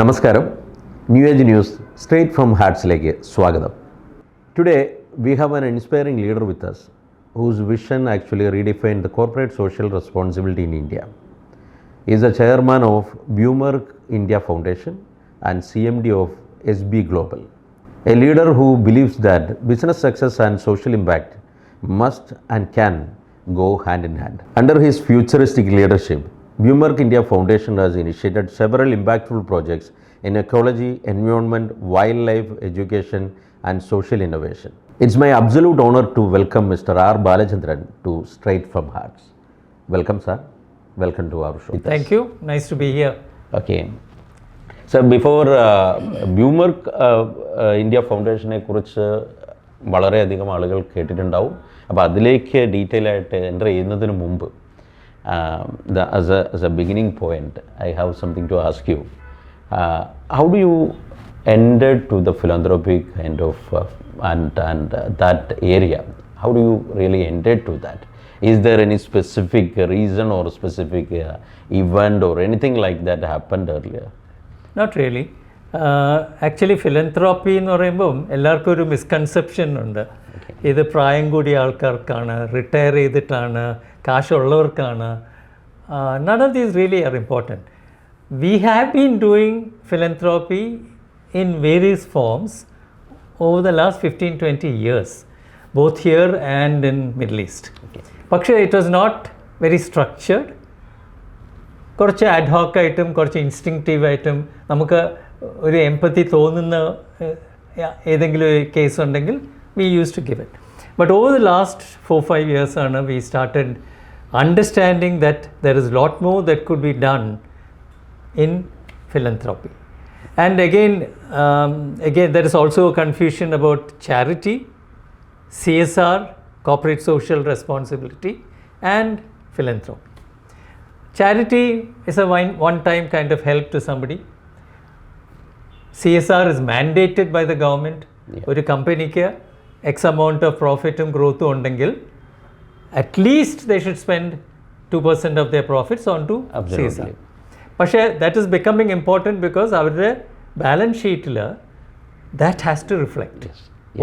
നമസ്കാരം. Newage News straight from Hearts-ലേക്ക് സ്വാഗതം. Today we have an inspiring leader with us whose vision actually redefined the corporate social responsibility in India. He is the chairman of Buimerc India Foundation and CMD of SB Global. A leader who believes that business success and social impact must and can go hand in hand. Under his futuristic leadership, Buimerc India Foundation has initiated several impactful projects in ecology, environment, wildlife, education and social innovation. It's my absolute honor to welcome Mr. R. Balachandran to Straight from Hearts. Welcome, sir. Welcome to our show. Thank you. Nice to be here. Okay. Sir, before Buimerc India Foundation കുറിച്ച് വളരെയധികം ആളുകൾ കേട്ടിട്ടുണ്ടാവും. അപ്പോൾ അതിലേക്ക് detail ആയിട്ട് enter ചെയ്യുന്നതിന് മുമ്പ് as a beginning point, I have something to ask you. How do you enter to the philanthropic kind of and that area? How do you really enter to that? Is there any specific reason or specific event or anything like that happened earlier? Not really. Actually philanthropy എന്ന് പറയുമ്പം എല്ലാവർക്കും ഒരു misconception ഉണ്ട്. ഇത് പ്രായം കൂടിയ ആൾക്കാർക്കാണ്, retire ചെയ്തിട്ടാണ്, കാശുള്ളവർക്കാണ്. None of these really are important. We have been doing philanthropy in various forms over the last 15-20 years, both here and in Middle East. പക്ഷേ it was not very structured. കുറച്ച് ad hoc ആയിട്ടും കുറച്ച് ഇൻസ്റ്റിങ്ക്റ്റീവ് ആയിട്ടും നമുക്ക് ഒരു എംപത്തി തോന്നുന്ന ഏതെങ്കിലും ഒരു കേസ് ഉണ്ടെങ്കിൽ we used to give it. But over the last 4-5 years we started understanding that there is a lot more that could be done in philanthropy. And again there is also a confusion about charity, CSR, corporate social responsibility, and philanthropy. Charity is a one-time kind of help to somebody. CSR is mandated by the government. ഒരു കമ്പനിക്ക് X amount of profit and growth ഉണ്ടെങ്കിൽ at least they should spend 2% of their profits on to CSR. പക്ഷേ that is becoming important because അവരുടെ balance ഷീറ്റിൽ that has to reflect.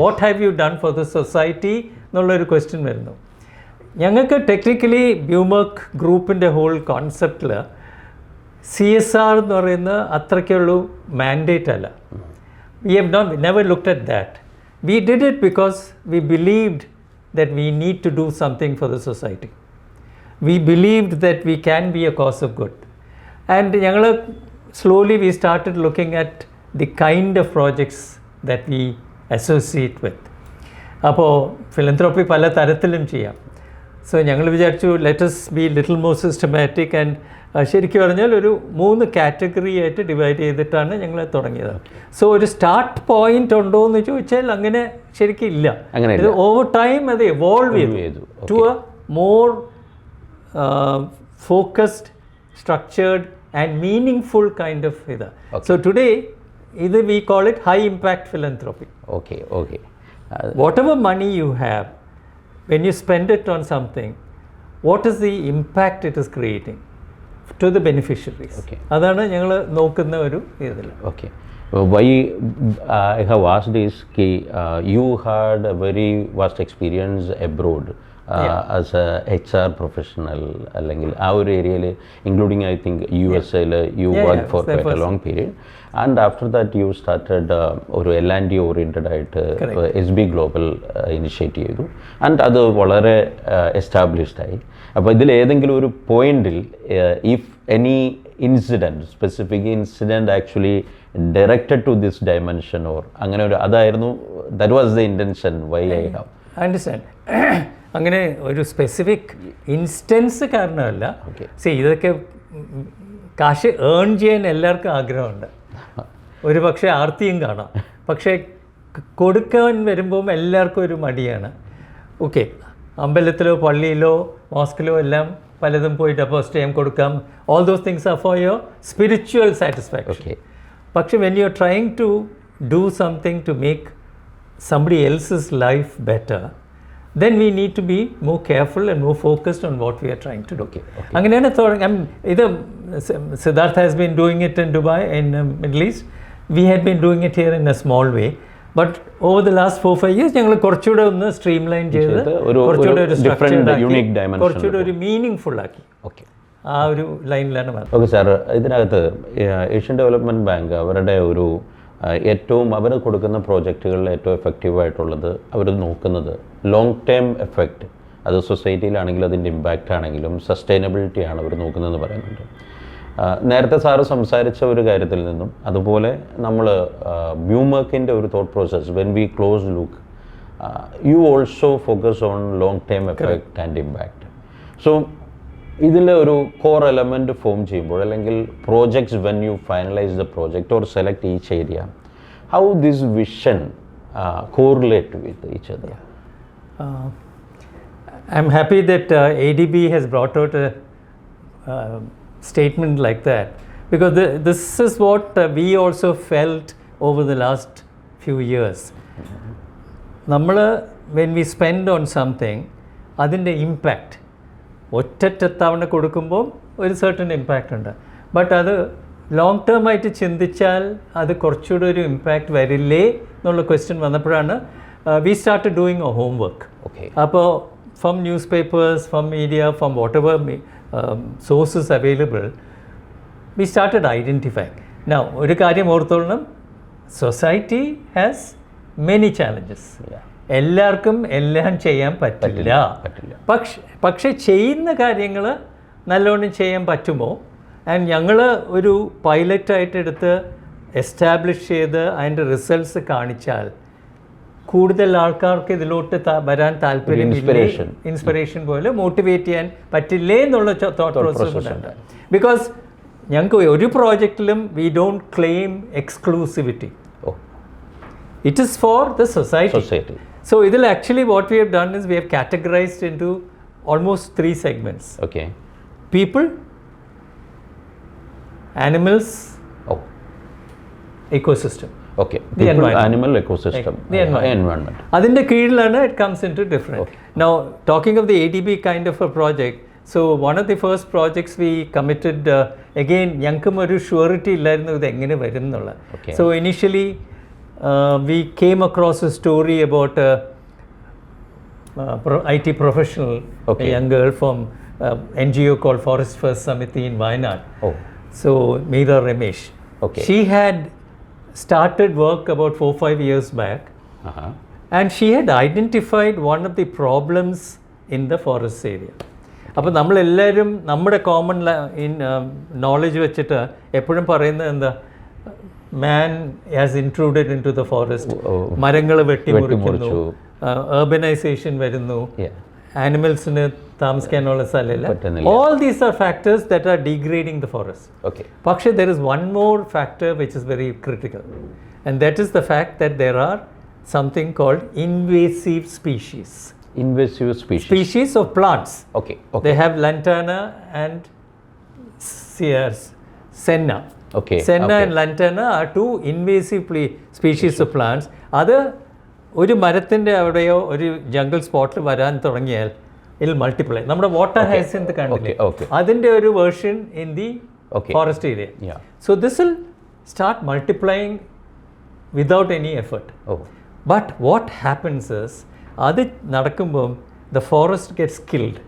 What have you done for the society എന്നുള്ളൊരു question വരുന്നു. ഞങ്ങൾക്ക് technically ബ്യൂമർക്ക് ഗ്രൂപ്പിൻ്റെ whole കോൺസെപ്റ്റിൽ CSR എന്ന് പറയുന്ന അത്രയ്ക്കുള്ളൂ mandate അല്ല. We have never looked at that. We did it because we believed that we need to do something for the society. We believed that we can be a cause of good. And slowly we started looking at the kind of projects that we associate with. അപ്പോൾ ഫിലന്ത്രോപ്പി പല തരത്തിലും ചെയ്യാം. So ഞങ്ങൾ വിചാരിച്ചു let us be little more systematic and ശരിക്കും പറഞ്ഞാൽ ഒരു 3 category ആയിട്ട് ഡിവൈഡ് ചെയ്തിട്ടാണ് ഞങ്ങൾ തുടങ്ങിയത്. സോ ഒരു സ്റ്റാർട്ട് പോയിന്റ് ഉണ്ടോ എന്ന് ചോദിച്ചാൽ അങ്ങനെ ശരിക്കും ഇല്ല. ഇത് ഓവർ ടൈം അത് എവോൾവ് ചെയ്തു to a more focused, structured and meaningful kind of ഇത്. സോ ടുഡേ ഇത് we call it high impact philanthropy. Whatever money you have, when you spend it on something, what is the impact it is creating to the beneficiaries? അതാണ് ഞങ്ങൾ നോക്കുന്ന ഒരു ഇതിൽ. Okay. Why I have asked this, you had a very vast experience abroad as a HR professional അല്ലെങ്കിൽ ആ ഒരു ഏരിയയിൽ including I think USA you worked for quite a long period. And after that you started ഒരു L&D oriented ആയിട്ട് SB Global initiate ചെയ്തു. And അത് വളരെ established ആയി. അപ്പോൾ ഇതിൽ ഏതെങ്കിലും ഒരു പോയിന്റിൽ if any incident, specific incident actually directed to this dimension or അങ്ങനെ ഒരു അതായിരുന്നു, that was the intention why I have. I understand. അങ്ങനെ ഒരു സ്പെസിഫിക് ഇൻസ്റ്റൻസ് കാരണമല്ല. ഇതൊക്കെ കാശ് ഏൺ ചെയ്യാൻ എല്ലാവർക്കും ആഗ്രഹമുണ്ട്, ഒരു പക്ഷേ ആർത്തിയും കാണാം. പക്ഷേ കൊടുക്കാൻ വരുമ്പം എല്ലാവർക്കും ഒരു മടിയാണ്. ഓക്കെ, അമ്പലത്തിലോ പള്ളിയിലോ മോസ്കിലോ എല്ലാം പലതും പോയി ഡെപ്പോസിറ്റ് ചെയ്യാൻ കൊടുക്കാം. All those things are for your spiritual satisfaction. പക്ഷേ when you are trying to do something to make somebody else's life better, then we need to be more careful and more focused on what we are trying to do. അങ്ങനെയാണ് ഇത് Siddharth has been doing it in Dubai, in Middle East. We had been doing it here in a small way. But over the last 4-5 years, ഞങ്ങൾ കുറച്ചുകൂടെ ഒന്ന് streamline ചെയ്ത് കുറച്ചുകൂടെ ഒരു structured ആക്കി, കുറച്ചുകൂടെ ഒരു മീനിങ് ആക്കി. ആ ഒരു ലൈനിലാണ് വന്നത്. ഓക്കെ സാർ, ഇതിനകത്ത് ഏഷ്യൻ ഡെവലപ്മെൻറ്റ് ബാങ്ക് അവരുടെ ഒരു ഏറ്റവും അവർ കൊടുക്കുന്ന പ്രോജക്റ്റുകളിൽ ഏറ്റവും എഫക്റ്റീവായിട്ടുള്ളത് അവർ നോക്കുന്നത് ലോങ് ടേം എഫക്റ്റ്, അത് സൊസൈറ്റിയിലാണെങ്കിലും അതിൻ്റെ ഇമ്പാക്റ്റ് ആണെങ്കിലും സസ്റ്റൈനബിലിറ്റിയാണ് അവർ നോക്കുന്നതെന്ന് പറയുന്നുണ്ട്. നേരത്തെ സാറ് സംസാരിച്ച ഒരു കാര്യത്തിൽ നിന്നും അതുപോലെ നമ്മൾ ബ്യൂമർക്കിൻ്റെ ഒരു thought process, when we close look, you also focus on long term effect and impact. So ഇതിൽ ഒരു കോർ എലമെൻറ്റ് ഫോം ചെയ്യുമ്പോൾ അല്ലെങ്കിൽ projects when you finalise the project or select each area, how this vision correlate with each other? I am happy that ADB has brought out a statement like that, because this is what we also felt over the last few years. നമ്മൾ when we spend on something, അതിൻ്റെ impact ഒറ്റത്തവണ കൊടുക്കുമ്പോൾ ഒരു certain impact ഉണ്ട്. But അത് long term ആയിട്ട് ചിന്തിച്ചാൽ അത് കുറച്ചുകൂടെ ഒരു ഇമ്പാക്റ്റ് വരില്ലേ എന്നുള്ള ക്വസ്റ്റ്യൻ വന്നപ്പോഴാണ് we start doing a homework. അപ്പോൾ from newspapers, from media, from whatever sources available, we started identifying. Now ഒരു കാര്യം ഓർത്തോളണം, സൊസൈറ്റി ഹാസ് മെനി ചാലഞ്ചസ്. എല്ലാവർക്കും എല്ലാം ചെയ്യാൻ പറ്റില്ല. പക്ഷേ ചെയ്യുന്ന കാര്യങ്ങൾ നല്ലോണം ചെയ്യാൻ പറ്റുമോ? ആൻഡ് ഞങ്ങൾ ഒരു പൈലറ്റായിട്ട് എടുത്ത് എസ്റ്റാബ്ലിഷ് ചെയ്ത് അതിൻ്റെ റിസൾട്ട്സ് കാണിച്ചാൽ കൂടുതൽ ആൾക്കാർക്ക് ഇതിലോട്ട് വരാൻ താല്പര്യം, ഇൻസ്പിറേഷൻ പോലെ മോട്ടിവേറ്റ് ചെയ്യാൻ പറ്റില്ലേ എന്നുള്ള തോട്ട് പ്രോസസ് ഉണ്ട്. ബിക്കോസ് ഞങ്ങൾക്ക് ഒരു പ്രോജക്റ്റിലും we don't claim exclusivity. It is for the society. So idil actually what we have done is we have categorized into almost 3 segments. Okay. People, animals, ecosystem. Okay. The people, animal, ecosystem. The environment. Adinte keezhilana it comes into different. Okay. Now talking of the ADB kind of a project, so one of the first projects we committed, again yankum oru surety illarunnu idu engane varum ennulla. So initially we came across a story about a IT professional, a young girl from NGO called Forest First Samiti in Wayanad. So Meera Ramesh. She had started work about 4-5 years back, and she had identified one of the problems in the forest area. അപ്പോൾ നമ്മളെല്ലാവരും നമ്മുടെ common knowledge വെച്ചിട്ട് എപ്പോഴും പറയുന്നത് എന്താ, man has intruded into the forest, മരങ്ങൾ വെട്ടിമുറിക്കുന്നു, urbanization വരുന്നു, animalsന് താമസിക്കാനുള്ള സ്ഥലമില്ല. All these are factors that are degrading the forest. പക്ഷേ there is one more factor which is very critical, and that is the fact that there are something called invasive species. Species of plants. They have lantana and senna. Senna and lantana are 2 invasive species of plants. അത് ഒരു മരത്തിൻ്റെ അവിടെയോ ഒരു jungle സ്പോട്ടിൽ വരാൻ തുടങ്ങിയാൽ ഇൽ multiply. നമ്മുടെ വാട്ടർ ഹൈസിന്ത് കണ്ടില്ലേ, അതിൻ്റെ ഒരു version in the forest area. So this will start multiplying without any effort. But what happens is, അത് നടക്കുമ്പം the forest gets killed.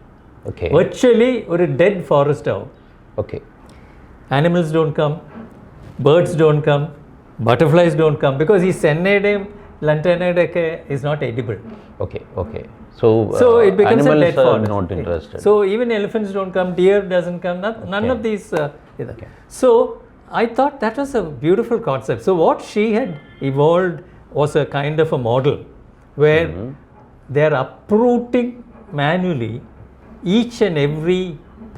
Virtually ഒരു ഡെഡ് ഫോറസ്റ്റ് ആവും. Animals don't come, birds don't come, butterflies don't come, because ഈ സെന്നയുടെയും ലantanaയുടെ ഒക്കെ is not edible. So it becomes a dead forest. Not interested. So even elephants don't come, deer doesn't come, none of these. So I thought that was a beautiful concept. So what she had evolved was a kind of a model where they are uprooting manually each and every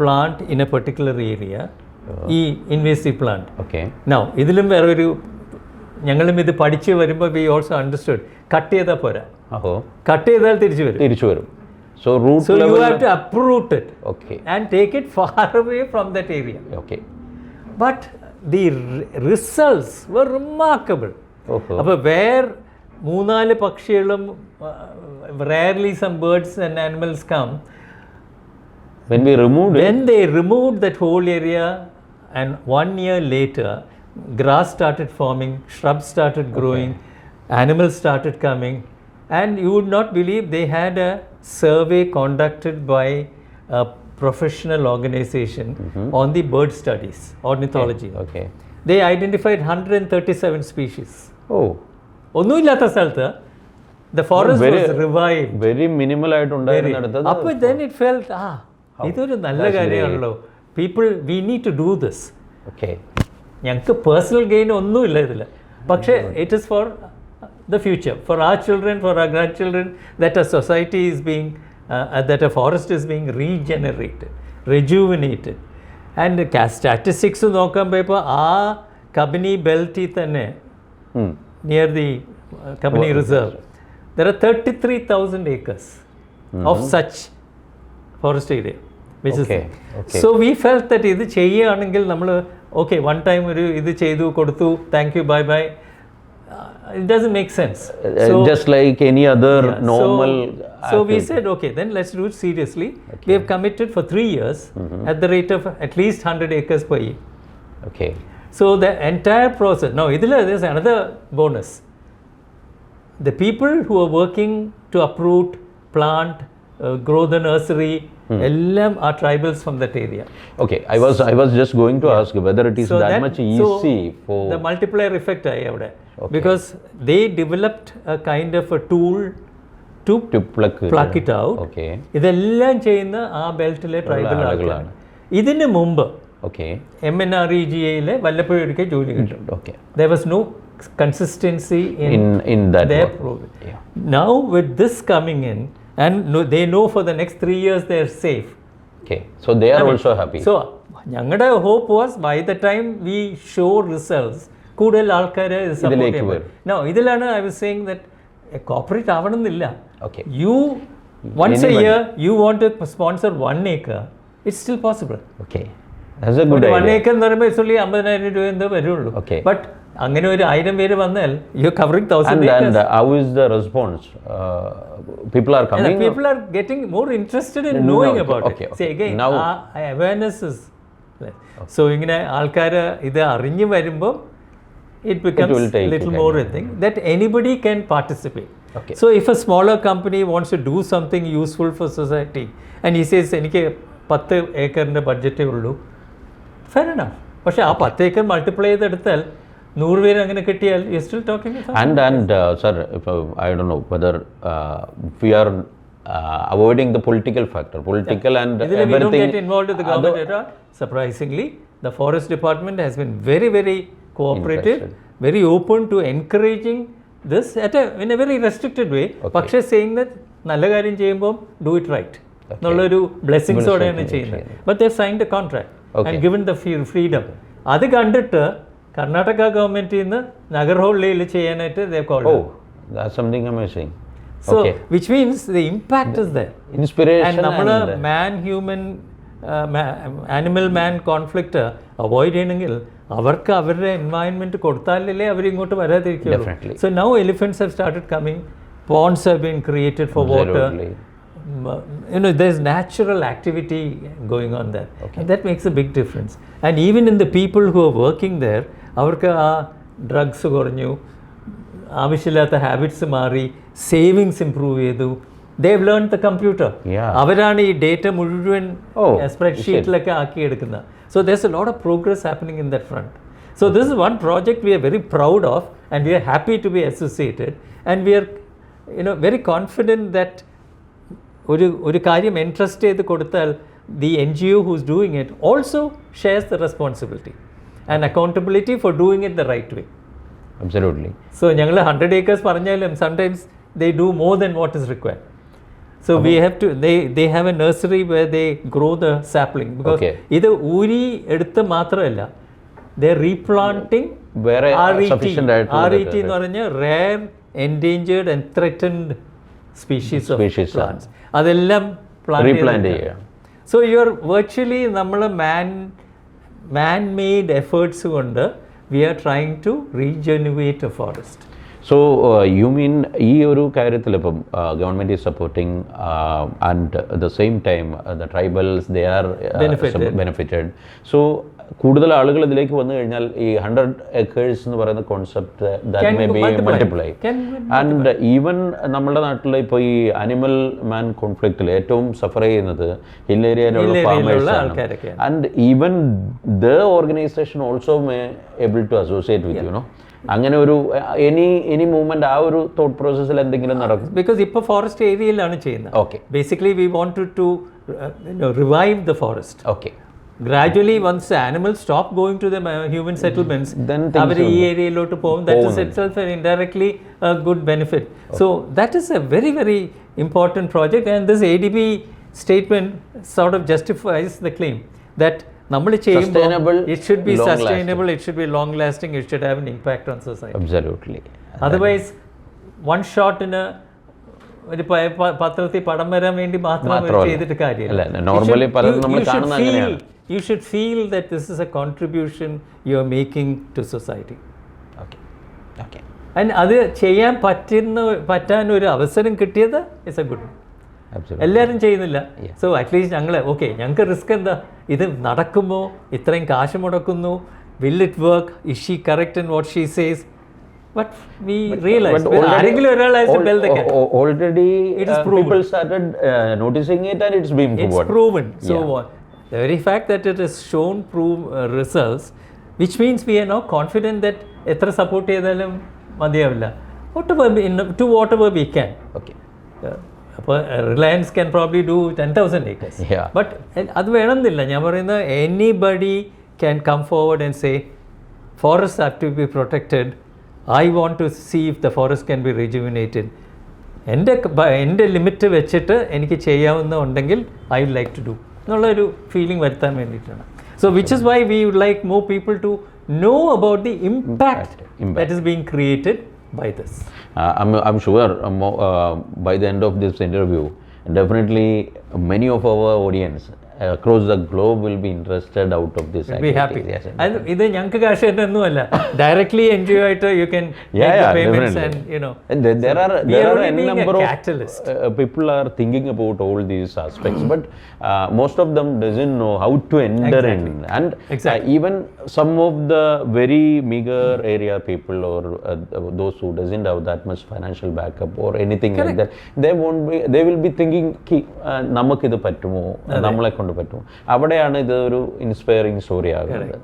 plant in a particular area. ഈ invasive plant. Now ഇതിലും വേറൊരു, ഞങ്ങളും ഇത് പഠിച്ച് വരുമ്പോൾ we also understood, cut ചെയ്താൽ പോരാ, cut ചെയ്താൽ തിരിച്ചു വരും. So you have to uproot it and take it far away from that area. But the results were remarkable. അപ്പോൾ where മൂന്നാല് പക്ഷികളും, rarely some birds and animals come. When we removed When they removed that whole area, and 1 year later, grass started forming, shrubs started growing, animals started coming, and you would not believe they had a survey conducted by a professional organization on the bird studies, ornithology. Okay. They identified 137 species. Oh. ഒന്നുമില്ലാത്ത സ്ഥലത്ത് the forest Very- was revived. Very minimal ആയിട്ടുണ്ടായിരുന്നിടത്ത് അപ്പോൾ then it felt, ഇതൊരു നല്ല കാര്യമാണല്ലോ, people, we need to do this. Okay. ഞങ്ങൾക്ക് personal gain ഒന്നുമില്ല ഇതിൽ, പക്ഷേ it is for the future, for our children, for our grandchildren, that a society is being, that a forest is being regenerated, rejuvenated. And statistics നോക്കുമ്പോൾ ഇപ്പോൾ ആ കബനി ബെൽറ്റിൽ തന്നെ near the Kabini reserve there are 33,000 acres of such forest area, which is so we felt that ഇത് ചെയ്യുകയാണെങ്കിൽ നമ്മൾ one time ഒരു ഇത് ചെയ്തു കൊടുത്തു, thank you, bye bye, it doesn't make sense. So just like any other normal so we said then let's do it seriously. We have committed for 3 years at the rate of at least 100 acres per year. Okay. So the entire process, now there's another bonus. The people who are working to uproot, plant, grow the nursery, ellam are tribals from that area. Okay, I was just going to ask whether it is that much easy for the multiplier effect avade, because they developed a kind of a tool to pluck it out. Okay. ഇതെല്ലാം ചെയ്യുന്ന ആ ബെൽറ്റിലെ tribal ആളുകളാണ്. ഇതിന് മുമ്പ് MNREGA വല്ലപ്പോഴും ഒരിക്കൽ ജോലി കിട്ടും. There was no consistency in that their program. Now with this coming in, and they know for the next 3 years they are safe. Okay, so they are also happy. So ഞങ്ങളുടെ hope was by the time we show results, കൂടുതൽ ആൾക്കാരെ support ചെയ്യാൻ. Now ഇതിലാണ് I was saying that corporate ആവണമെന്നില്ല. You once a year you want to sponsor 1 acre, it's still possible. Okay, that's a good idea. 1 acre എന്ന് പറയുമ്പോൾ it's only 50,000 രൂപ എന്തോ വരുള്ളൂ. But അങ്ങനെ ഒരു 1000 പേര് വന്നാൽ you're covering 1,000 acres. And how is the response? People are coming? People are getting more interested in knowing about it. See again, now awareness is so ഇങ്ങനെ ആൾക്കാർ ഇത് അറിഞ്ഞു വരുമ്പോൾ it becomes a little more a thing that anybody can participate. So if a smaller company wants to do something useful for society and he says എനിക്ക് 10 ഏക്കറിൻ്റെ ബഡ്ജറ്റേ ഉള്ളൂ, fair enough. പക്ഷേ ആ 10 acre multiply ചെയ്തെടുത്താൽ 100 പേര് അങ്ങനെ കിട്ടിയാൽ you're still talking about and sir, if I don't know whether we are avoiding the political factor, and everything. We don't get involved with the government at all. Surprisingly, the forest department has been very, very cooperative, very open to encouraging this in a very restricted way. പക്ഷേ saying that നല്ല കാര്യം ചെയ്യുമ്പോൾ do it right എന്നുള്ളൊരു ബ്ലെസ്സിങ്സോടെയാണ് ചെയ്യുന്നത്. But they have signed a contract and given the freedom. അത് കണ്ടിട്ട് കർണാടക ഗവൺമെന്റിൽ നിന്ന് നഗർഹോളിയിൽ ചെയ്യാനായിട്ട് they have called. That's something amazing. So which means the impact is there. Inspiration. And നമ്മള് animal man conflict അവോയ്ഡ് ചെയ്യണമെങ്കിൽ അവർക്ക് അവരുടെ എൻവയൺമെന്റ് കൊടുത്താലല്ലേ അവർ ഇങ്ങോട്ട് വരാതിരിക്കുള്ളൂ. So now elephants have started coming, ponds have been created for water. There's natural activity going on there, and that makes a big difference. And even in the people who are working there, അവർക്ക് ആ drugs കുറഞ്ഞു, ആവശ്യമില്ലാത്ത habits മാറി, savings improve ചെയ്തു. they have learned the computer. അവരാണ് ഈ data മുഴുവൻ സ്പ്രെഡ്ഷീറ്റിലൊക്കെ ആക്കിയെടുക്കുന്നത്. So there's a lot of progress happening in that front. So this is one project we are very proud of, and we are happy to be associated, and we are very confident that ഒരു കാര്യം entrust ചെയ്ത് കൊടുത്താൽ the NGO who's doing it also shares the responsibility and accountability for doing it the right way. Absolutely. So ഞങ്ങൾ 100 acres പറഞ്ഞാലും sometimes they do more than what is required. So we have to, they have a nursery where they grow the sapling, because ഇത് ഊരി എടുത്ത് മാത്രമല്ല, they are replanting RET എന്ന് പറഞ്ഞ rare, endangered and threatened species of plants. അതെല്ലാം replant ചെയ്യുക. So you are virtually നമ്മൾ man-made efforts കൊണ്ട് we are trying to regenerate a forest. So you mean ഈ ഒരു കാര്യത്തിൽ ഇപ്പം government is supporting and at the same time the tribals they are benefited. So കൂടുതൽ ആളുകൾ ഇതിലേക്ക് വന്നു കഴിഞ്ഞാൽ ഈ 100 acres എന്ന് പറയുന്ന concept that may be multiply. And even നമ്മുടെ നാട്ടിൽ ഇപ്പോൾ ഈ അനിമൽ മാൻ കോൺഫ്ലിക്റ്റിൽ ഏറ്റവും സഫർ ചെയ്യുന്നത് ഹിൽ ഏരിയയിലുള്ള ഫാമേഴ്സ് ആണ്. And even the organisation also may able to associate with you know. അങ്ങനെ ഒരു എനി മൂവ്മെന്റ് ആ ഒരു തോട്ട് പ്രോസസ്സിൽ എന്തെങ്കിലും നടക്കും? ബിക്കോസ് ഇപ്പോൾ ഫോറസ്റ്റ് ഏരിയയിലാണ് ചെയ്യുന്നത്. Okay. Basically we wanted to revive the forest. Okay. Gradually, once the animals stop going to the human settlements, then അവർ ഈ ഏരിയയിലോട്ട് പോകും. That is itself indirectly a good benefit. Okay. So that is a very, very important project, and this ADB statement sort of justifies the claim that നമ്മൾ ചെയ്യുമ്പോൾ it should be sustainable, it should be long lasting, it should have an impact on society. Absolutely. Otherwise, one shot in a ഒരു പത്രത്തിൽ പടം വരാൻ വേണ്ടി മാത്രം ചെയ്തിട്ട് കാര്യമില്ല. നോർമലി പലതും നമ്മൾ കാണുന്നത് അങ്ങനെയാണ്. You should feel that this is a contribution you are making to society. Okay. Okay. And അത് ചെയ്യാൻ പറ്റാൻ ഒരു അവസരം കിട്ടിയത് ഇസ് എ ഗുഡ്. എല്ലാവരും ചെയ്യുന്നില്ല. സോ അറ്റ്ലീസ്റ്റ് ഞങ്ങൾ ഓക്കെ, ഞങ്ങൾക്ക് റിസ്ക് എന്താ, ഇത് നടക്കുമോ, ഇത്രയും കാശ് മുടക്കുന്നു, will it work, is she correct in what she says? But we realized ആരെങ്കിലും ഒരാൾ has to build the gap. Already people started noticing it and it's been proven. It's proven. So the very fact that it has shown results, which means we are now confident that എത്ര support ചെയ്താലും മതിയാവില്ല, to whatever we can. Okay. അപ്പോൾ Reliance can probably do 10,000 acres. But അത് വേണമെന്നില്ല. ഞാൻ പറയുന്നത് anybody can come forward and say forests have to be protected. I want to see if the forest can be rejuvenated. എൻ്റെ limit വെച്ചിട്ട് എനിക്ക് ചെയ്യാവുന്ന ഉണ്ടെങ്കിൽ I would like to do എന്നുള്ളൊരു ഫീലിംഗ് വരുത്താൻ വേണ്ടിയിട്ടാണ്. So which is why we would like more people to know about the impact that is being created by this. I'm sure by the end of this interview, definitely many of our audience across the globe will be interested out of this. Be happy. Yes, and ഇത് ഞങ്ങൾക്ക് കാശ് ഒന്നുമല്ല, directly enjoy ആയിട്ട് you can make the payments and you know. And there are a number of people are thinking about all these aspects, but most of them doesn't know how to enter in. And even some of the very meager area people or those who doesn't have that much financial backup or anything like that, they will be thinking നമുക്കിത് പറ്റുമോ, നമ്മളെ കൊണ്ട് പറ്റുമോ. അവിടെയാണ് ഇത് ഒരു inspiring story ആകുന്നത്.